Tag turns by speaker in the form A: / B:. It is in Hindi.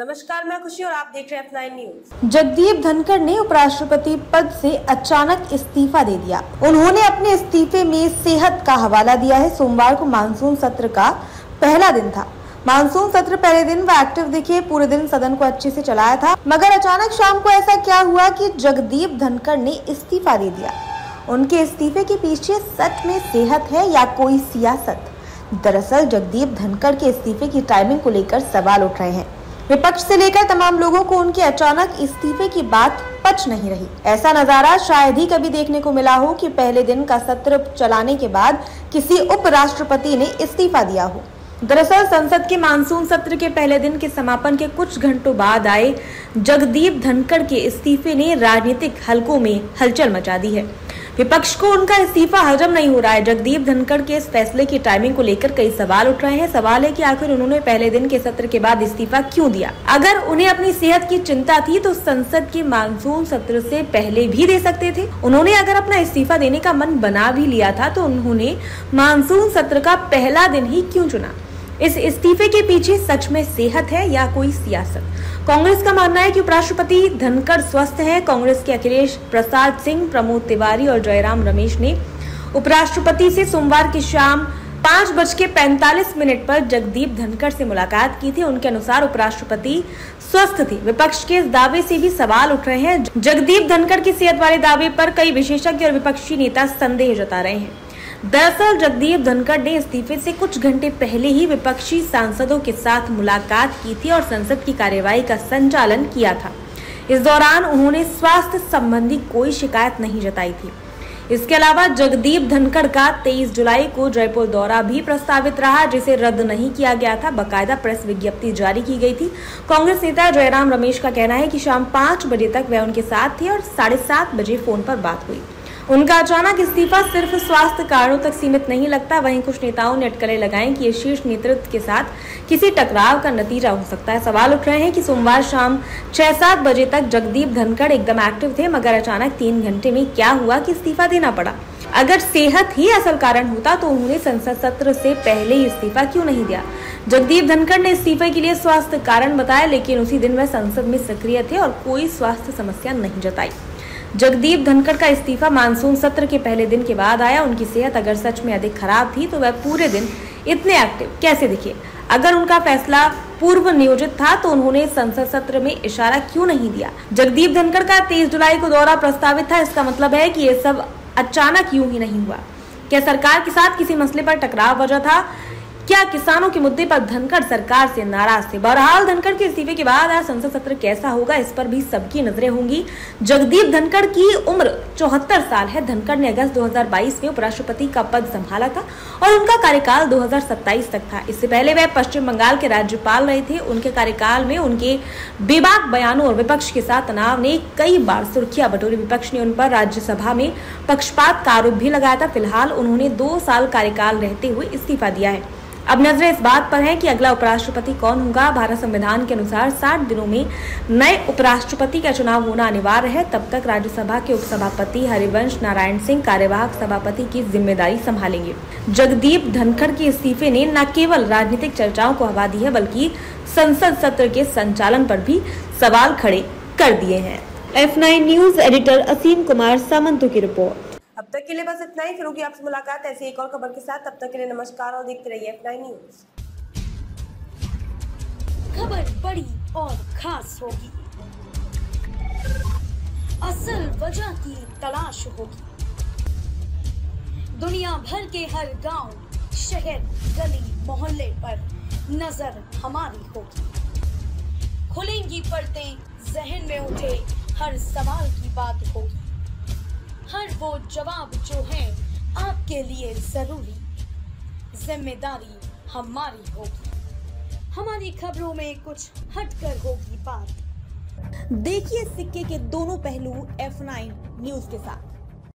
A: नमस्कार, मैं खुशी और आप देख रहे हैं F9 न्यूज।
B: जगदीप धनखड़ ने उपराष्ट्रपति पद से अचानक इस्तीफा दे दिया। उन्होंने अपने इस्तीफे में सेहत का हवाला दिया है। सोमवार को मानसून सत्र का पहला दिन था। मानसून सत्र पहले दिन वह एक्टिव दिखे, पूरे दिन सदन को अच्छे से चलाया था, मगर अचानक शाम को ऐसा क्या हुआ कि जगदीप धनखड़ ने इस्तीफा दे दिया। उनके इस्तीफे के पीछे सच में सेहत है या कोई सियासत? दरअसल जगदीप धनखड़ के इस्तीफे की टाइमिंग को लेकर सवाल उठ रहे हैं। विपक्ष से लेकर तमाम लोगों को उनके अचानक इस्तीफे की बात पच नहीं रही। ऐसा नजारा शायद ही कभी देखने को मिला हो कि पहले दिन का सत्र चलाने के बाद किसी उपराष्ट्रपति ने इस्तीफा दिया हो। दरअसल संसद के मानसून सत्र के पहले दिन के समापन के कुछ घंटों बाद आए जगदीप धनखड़ के इस्तीफे ने राजनीतिक हलकों में हलचल मचा दी है। विपक्ष को उनका इस्तीफा हजम नहीं हो रहा है। जगदीप धनखड़ के इस फैसले की टाइमिंग को लेकर कई सवाल उठ रहे हैं। सवाल है कि आखिर उन्होंने पहले दिन के सत्र के बाद इस्तीफा क्यों दिया? अगर उन्हें अपनी सेहत की चिंता थी तो संसद के मानसून सत्र से पहले भी दे सकते थे। उन्होंने अगर अपना इस्तीफा देने का मन बना भी लिया था तो उन्होंने मानसून सत्र का पहला दिन ही क्यों चुना? इस इस्तीफे के पीछे सच में सेहत है या कोई सियासत? कांग्रेस का मानना है कि उपराष्ट्रपति धनखड़ स्वस्थ हैं। कांग्रेस के अखिलेश प्रसाद सिंह, प्रमोद तिवारी और जयराम रमेश ने उपराष्ट्रपति से सोमवार की शाम 5:45 पर जगदीप धनखड़ से मुलाकात की थी। उनके अनुसार उपराष्ट्रपति स्वस्थ थे। विपक्ष के इस दावे से भी सवाल उठ रहे हैं। जगदीप धनखड़ की सेहत वाले दावे पर कई विशेषज्ञ और विपक्षी नेता संदेह जता रहे हैं। दरअसल जगदीप धनखड़ ने इस्तीफे से कुछ घंटे पहले ही विपक्षी सांसदों के साथ मुलाकात की थी और संसद की कार्यवाही का संचालन किया था। इस दौरान उन्होंने स्वास्थ्य संबंधी कोई शिकायत नहीं जताई थी। इसके अलावा जगदीप धनखड़ का 23 जुलाई को जयपुर दौरा भी प्रस्तावित रहा, जिसे रद्द नहीं किया गया था। बाकायदा प्रेस विज्ञप्ति जारी की गई थी। कांग्रेस नेता जयराम रमेश का कहना है कि शाम 5 बजे तक वह उनके साथ थे और 7:30 बजे फोन पर बात हुई। उनका अचानक इस्तीफा सिर्फ स्वास्थ्य कारणों तक सीमित नहीं लगता। वहीं कुछ नेताओं ने अटकलें लगाई कि ये शीर्ष नेतृत्व के साथ किसी टकराव का नतीजा हो सकता है। सवाल उठ रहे हैं कि सोमवार शाम 6-7 बजे तक जगदीप धनखड़ एकदम एक्टिव थे, मगर अचानक 3 घंटे में क्या हुआ कि इस्तीफा देना पड़ा? अगर सेहत ही असल कारण होता तो उन्होंने संसद सत्र से पहले ही इस्तीफा क्यों नहीं दिया? जगदीप धनखड़ ने इस्तीफे के लिए स्वास्थ्य कारण बताया, लेकिन उसी दिन वह संसद में सक्रिय थे और कोई स्वास्थ्य समस्या नहीं जताई। जगदीप धनखड़ का इस्तीफा मानसून सत्र के पहले दिन के बाद आया। उनकी सेहत अगर सच में अधिक खराब थी तो वह पूरे दिन इतने एक्टिव कैसे दिखे? अगर उनका फैसला पूर्व नियोजित था तो उन्होंने संसद सत्र में इशारा क्यों नहीं दिया? जगदीप धनखड़ का 23 जुलाई को दौरा प्रस्तावित था। इसका मतलब है कि ये सब अचानक यूं ही नहीं हुआ। क्या सरकार के साथ किसी मसले पर टकराव वजह था? क्या किसानों के मुद्दे पर धनखड़ सरकार से नाराज थे? बहरहाल धनखड़ के इस्तीफे के बाद आज संसद सत्र कैसा होगा, इस पर भी सबकी नजरें होंगी। जगदीप धनखड़ की उम्र 74 साल है। धनखड़ ने अगस्त 2022 में उपराष्ट्रपति का पद संभाला था और उनका कार्यकाल 2027 तक था। इससे पहले वह पश्चिम बंगाल के राज्यपाल रहे थे। उनके कार्यकाल में उनके बेबाक बयानों और विपक्ष के साथ तनाव ने कई बार सुर्खियां बटोरी। विपक्ष ने उन पर राज्यसभा में पक्षपात का आरोप भी लगाया था। फिलहाल उन्होंने 2 साल कार्यकाल रहते हुए इस्तीफा दिया है। अब नजरें इस बात पर हैं कि अगला उपराष्ट्रपति कौन होगा। भारत संविधान के अनुसार 60 दिनों में नए उपराष्ट्रपति का चुनाव होना अनिवार्य है। तब तक राज्यसभा के उपसभापति हरिवंश नारायण सिंह कार्यवाहक सभापति की जिम्मेदारी संभालेंगे। जगदीप धनखड़ के इस्तीफे ने न केवल राजनीतिक चर्चाओं को हवा दी है, बल्कि संसद सत्र के संचालन पर भी सवाल खड़े कर दिए हैं। F9 न्यूज एडिटर असीम कुमार सामंतों की रिपोर्ट।
A: अब तक के लिए बस इतना ही। फिर होगी आपसे मुलाकात ऐसी एक और खबर के साथ। तब तक के लिए नमस्कार और देखते रहिए F9 न्यूज।
C: खबर बड़ी और खास होगी, असल वजह की तलाश होगी, दुनिया भर के हर गांव, शहर, गली, मोहल्ले पर नजर हमारी होगी। खुलेंगी पर्दें, जहन में उठे हर सवाल की बात होगी। हर वो जवाब जो है आपके लिए जरूरी, जिम्मेदारी हमारी होगी। हमारी खबरों में कुछ हटकर होगी बात।
B: देखिए सिक्के के दोनों पहलू F9 न्यूज के साथ।